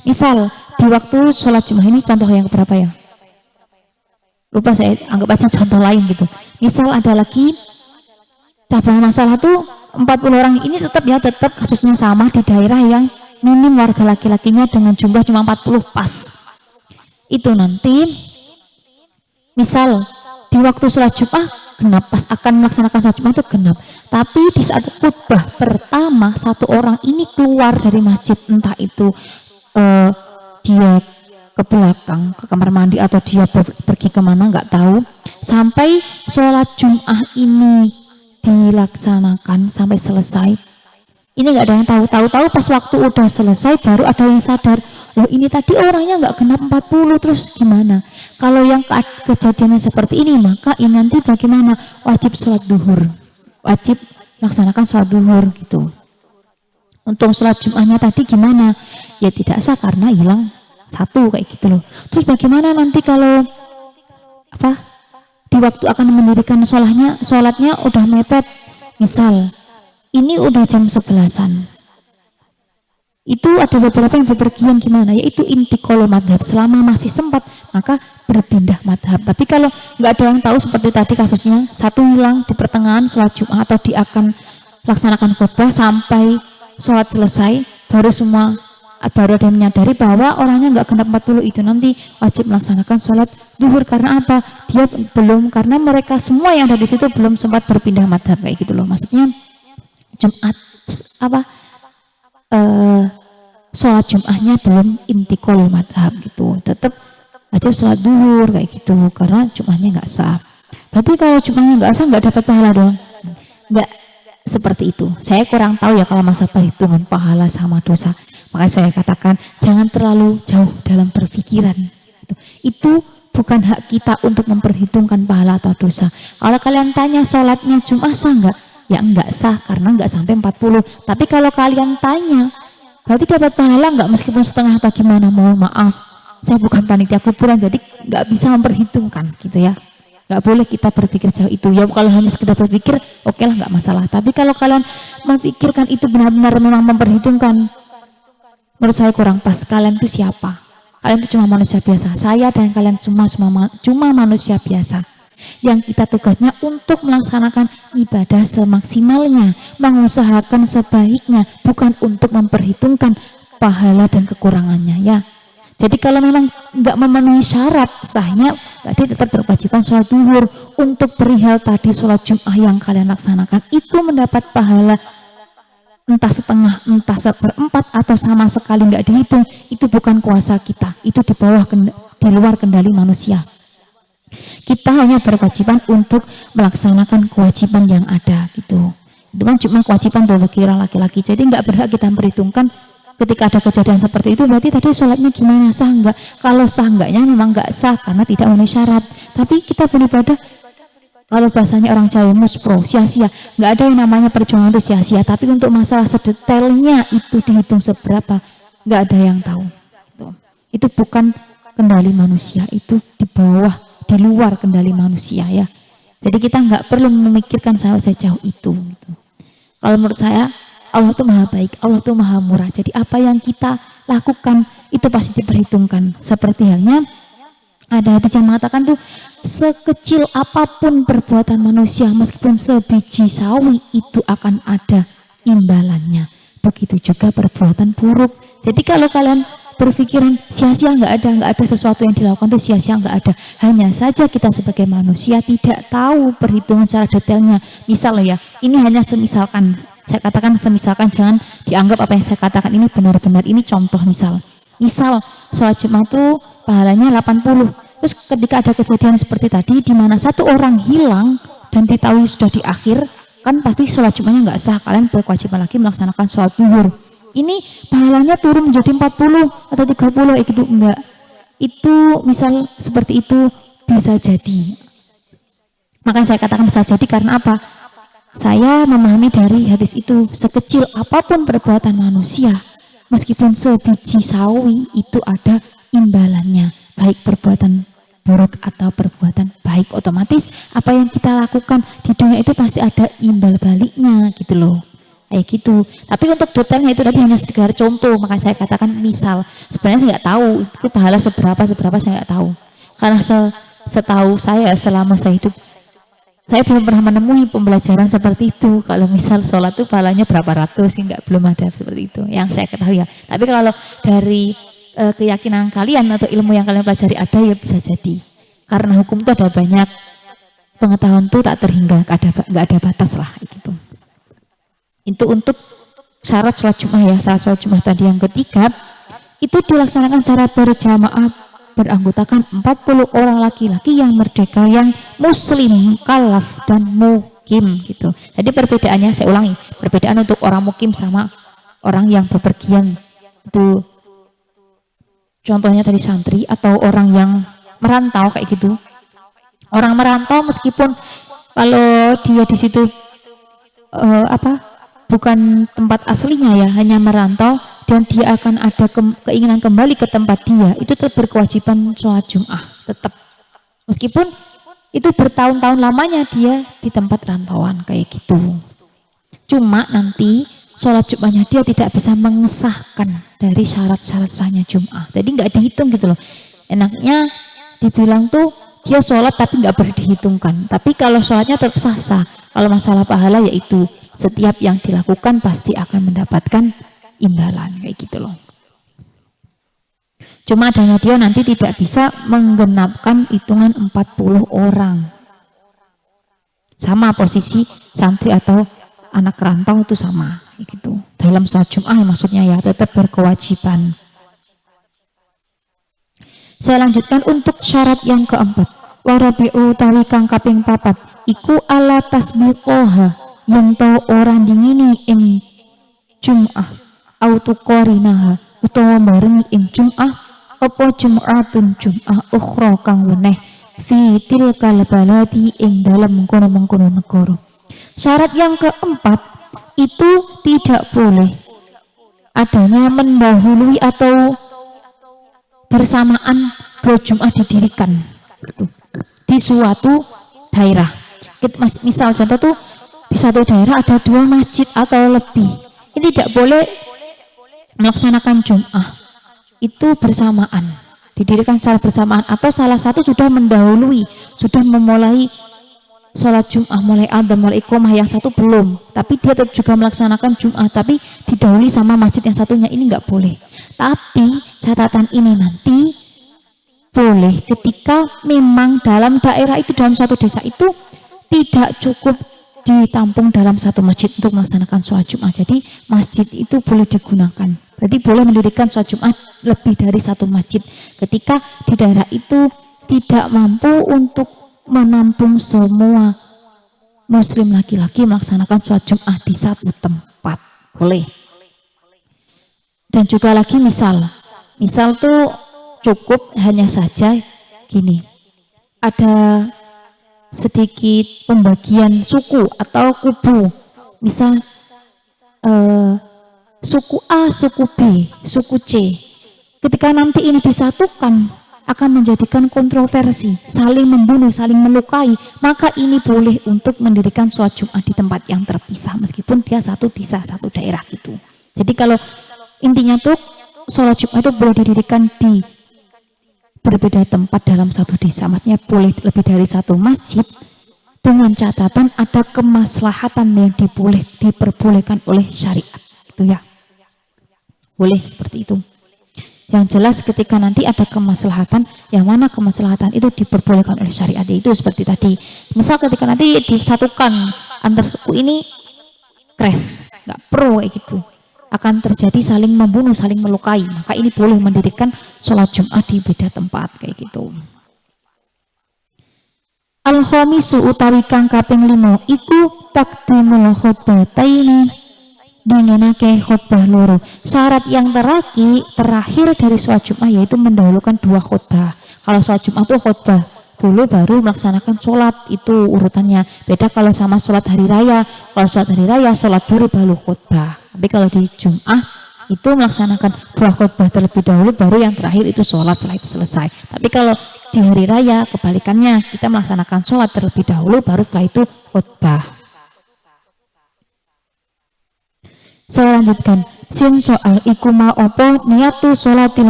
Misal di waktu sholat Jumat ini contoh yang berapa ya? Lupa, saya anggap aja contoh lain gitu. Misal ada lagi cabang masalah tuh 40 orang, ini tetap kasusnya sama di daerah yang minim warga laki-lakinya dengan jumlah cuma 40 pas. Itu nanti misal di waktu sholat Jumat genap, pas akan melaksanakan sholat Jumat itu genap. Tapi di saat khutbah pertama satu orang ini keluar dari masjid, entah itu dia ke belakang ke kamar mandi atau dia pergi kemana nggak tahu, sampai sholat Jumat ini dilaksanakan sampai selesai. Ini nggak ada yang tahu pas waktu udah selesai baru ada yang sadar, loh ini tadi orangnya nggak genap 40, terus gimana? Kalau yang kejadiannya seperti ini, maka ini nanti bagaimana? Wajib sholat duhur, wajib melaksanakan sholat duhur gitu. Untuk sholat Jumatnya tadi gimana? Ya tidak sah karena hilang satu kayak gitu loh. Terus bagaimana nanti kalau di waktu akan mendirikan sholatnya udah mepet, misal ini udah jam 11-an, itu ada beberapa yang bepergian gimana, yaitu intiqolul madhab, selama masih sempat maka berpindah madhab. Tapi kalau nggak ada yang tahu seperti tadi kasusnya, satu hilang di pertengahan sholat Jumat atau di akan laksanakan khutbah sampai sholat selesai, baru ada yang menyadari bahwa orangnya nggak genap 40, itu nanti wajib melaksanakan sholat duhur. Karena apa? Dia belum, karena mereka semua yang ada di situ belum sempat berpindah madhab kayak gitu loh. Maksudnya Jumat sholat Jumatnya belum intiqolul madhab gitu, tetap wajib sholat duhur kayak gitu karena Jumatnya nggak sah. Berarti kalau Jumatnya nggak sah nggak dapat pahala dong? Nggak seperti itu. Saya kurang tahu ya kalau masa perhitungan pahala sama dosa. Maka saya katakan jangan terlalu jauh dalam berpikiran. Itu bukan hak kita untuk memperhitungkan pahala atau dosa. Kalau kalian tanya sholatnya Jumat sah nggak? Ya enggak sah karena enggak sampai 40. Tapi kalau kalian tanya berarti dapat pahala enggak meskipun setengah atau gimana? Mohon maaf, saya bukan panitia kuburan jadi enggak bisa memperhitungkan gitu ya. Enggak boleh kita berpikir jauh itu ya. Kalau hanya sekedar berpikir oke lah, enggak masalah. Tapi kalau kalian memikirkan itu benar-benar memang memperhitungkan, menurut saya kurang pas. Kalian itu siapa? Kalian itu cuma manusia biasa. Saya dan kalian cuma manusia biasa yang kita tugasnya untuk melaksanakan ibadah semaksimalnya, mengusahakan sebaiknya, bukan untuk memperhitungkan pahala dan kekurangannya ya. Jadi kalau memang nggak memenuhi syarat sahnya, berarti tetap berkewajiban sholat duhur. Untuk perihal tadi sholat Jumat yang kalian laksanakan itu mendapat pahala entah setengah, entah seperempat atau sama sekali nggak dihitung, itu bukan kuasa kita, itu di luar kendali manusia. Kita hanya berkewajiban untuk melaksanakan kewajiban yang ada gitu. Itu kan cuma kewajiban bagi laki-laki, jadi nggak berhak kita memperhitungkan ketika ada kejadian seperti itu. Berarti tadi sholatnya gimana, sah nggak? Kalau sah nggaknya memang nggak sah karena tidak memenuhi syarat. Tapi kita beribadah, kalau bahasanya orang Jawa muspro, sia-sia. Nggak ada yang namanya perjuangan itu sia-sia. Tapi untuk masalah sedetailnya itu dihitung seberapa, nggak ada yang tahu. Itu bukan kendali manusia, itu di luar kendali manusia ya. Jadi kita nggak perlu memikirkan sampai sejauh itu gitu. Kalau menurut saya Allah tuh maha baik, Allah tuh maha murah. Jadi apa yang kita lakukan itu pasti diperhitungkan. Seperti halnya ada hadis yang mengatakan tuh, sekecil apapun perbuatan manusia meskipun sebiji sawi itu akan ada imbalannya. Begitu juga perbuatan buruk. Jadi kalau kalian berpikiran sia-sia, nggak ada sesuatu yang dilakukan itu sia-sia, nggak ada. Hanya saja kita sebagai manusia tidak tahu perhitungan secara detailnya. Misalnya ya, ini hanya semisalkan, saya katakan semisalkan, jangan dianggap apa yang saya katakan ini benar-benar, ini contoh misal sholat Jumat itu pahalanya 80. Terus ketika ada kejadian seperti tadi di mana satu orang hilang dan diketahui sudah di akhir, kan pasti sholat Jumatnya nggak sah. Kalian berkewajiban lagi melaksanakan sholat duhur. Ini pahalanya turun menjadi 40 atau 30 itu enggak. Itu misal seperti itu bisa jadi. Maka saya katakan bisa jadi karena apa? Saya memahami dari hadis itu, sekecil apapun perbuatan manusia, meskipun sebiji sawi itu ada imbalannya, baik perbuatan buruk atau perbuatan baik. Otomatis apa yang kita lakukan di dunia itu pasti ada imbal baliknya gitu loh. kayak gitu. Tapi untuk detailnya itu tadi hanya sekedar contoh, maka saya katakan misal. Sebenarnya saya nggak tahu itu pahala seberapa saya nggak tahu, karena setahu saya selama saya hidup saya belum pernah menemui pembelajaran seperti itu. Kalau misal sholat itu pahalanya berapa ratus, enggak, belum ada seperti itu yang saya ketahui ya. Tapi kalau dari keyakinan kalian atau ilmu yang kalian pelajari ada, ya bisa jadi. Karena hukum itu ada banyak, pengetahuan itu tak terhingga, nggak ada batas lah gitu. Itu untuk syarat sholat Jumat ya. Syarat sholat Jumat tadi yang ketiga itu dilaksanakan secara berjamaah, beranggotakan 40 orang laki-laki yang merdeka, yang muslim, mukallaf dan mukim gitu. Jadi perbedaannya, saya ulangi, perbedaan untuk orang mukim sama orang yang bepergian itu contohnya tadi santri atau orang yang merantau kayak gitu. Orang merantau meskipun kalau dia di situ bukan tempat aslinya ya, hanya merantau dan dia akan ada keinginan kembali ke tempat dia, itu tetap berkewajiban sholat Jum'ah tetap, meskipun itu bertahun-tahun lamanya dia di tempat rantauan kayak gitu. Cuma nanti sholat Jum'ahnya dia tidak bisa mengesahkan dari syarat-syarat sahnya Jum'ah, jadi nggak dihitung gitu loh. Enaknya dibilang tuh dia sholat tapi nggak berdihitungkan, tapi kalau sholatnya tetap sah. Kalau masalah pahala yaitu setiap yang dilakukan pasti akan mendapatkan imbalan kayak gitu loh. Cuma adanya dia nanti tidak bisa menggenapkan hitungan 40 orang. Sama posisi santri atau anak rantau itu sama gitu. Dalam sholat Jum'ah maksudnya ya, tetap berkewajiban. Saya lanjutkan untuk syarat yang keempat. Warabi'u tawi kang kaping papat iku ala tasbiqoha, yang tau orang dingini ing Jum'ah autukorinaha utawa barengi ing Jum'ah apa Jum'atun Jum'ah ukhra kang weneh fi tilkal baladi ing dalam mengkono-mengkono negara. Syarat yang keempat itu tidak boleh adanya mendahului atau bersamaan dua Jum'ah didirikan di suatu daerah. Misal contoh tuh di satu daerah ada 2 masjid atau lebih, ini tidak boleh melaksanakan Jum'ah itu bersamaan, didirikan secara bersamaan, atau salah satu sudah mendahului, sudah memulai sholat Jum'ah, mulai adzan, mulai iqamah, yang satu belum, tapi dia tetap juga melaksanakan Jum'ah tapi didahului sama masjid yang satunya, ini nggak boleh. Tapi catatan ini nanti boleh ketika memang dalam daerah itu, dalam suatu desa itu tidak cukup ditampung dalam satu masjid untuk melaksanakan sholat Jum'ah, jadi masjid itu boleh digunakan. Berarti boleh mendirikan sholat Jum'ah lebih dari satu masjid ketika di daerah itu tidak mampu untuk menampung semua muslim laki-laki melaksanakan sholat Jum'ah di satu tempat, boleh. Dan juga lagi misal tuh cukup hanya saja gini, ada sedikit pembagian suku atau kubu, misal suku A, suku B, suku C, ketika nanti ini disatukan akan menjadikan kontroversi, saling membunuh, saling melukai, maka ini boleh untuk mendirikan sholat Jum'ah di tempat yang terpisah meskipun dia satu desa, satu daerah gitu. Jadi kalau intinya tuh sholat Jum'ah itu boleh didirikan di berbeda tempat dalam satu desa, maksudnya boleh lebih dari satu masjid, dengan catatan ada kemaslahatan yang diperbolehkan oleh syariat gitu ya, boleh seperti itu. Yang jelas ketika nanti ada kemaslahatan, yang mana kemaslahatan itu diperbolehkan oleh syariat, itu seperti tadi, misal ketika nanti disatukan antar suku ini crash, nggak pro kayak gitu, akan terjadi saling membunuh, saling melukai, maka ini boleh mendirikan sholat Jum'ah di beda tempat kayak gitu. Al-khamisu utawi kang kaping 5 iku taqdimul khutbataini, dinginake khutbah loro. Syarat yang terakhir dari sholat Jum'ah yaitu mendahulukan 2 khutbah. Kalau sholat Jum'ah itu khutbah dulu baru melaksanakan sholat, itu urutannya. Beda kalau sama sholat hari raya. Kalau sholat hari raya sholat dulu baru khutbah. Tapi kalau di Jum'ah itu melaksanakan 2 khutbah terlebih dahulu, baru yang terakhir itu sholat, setelah itu selesai. Tapi kalau di hari raya kebalikannya, kita melaksanakan sholat terlebih dahulu, baru setelah itu khutbah. Saya lanjutkan. Sin soal iku ma opo niatu sholatil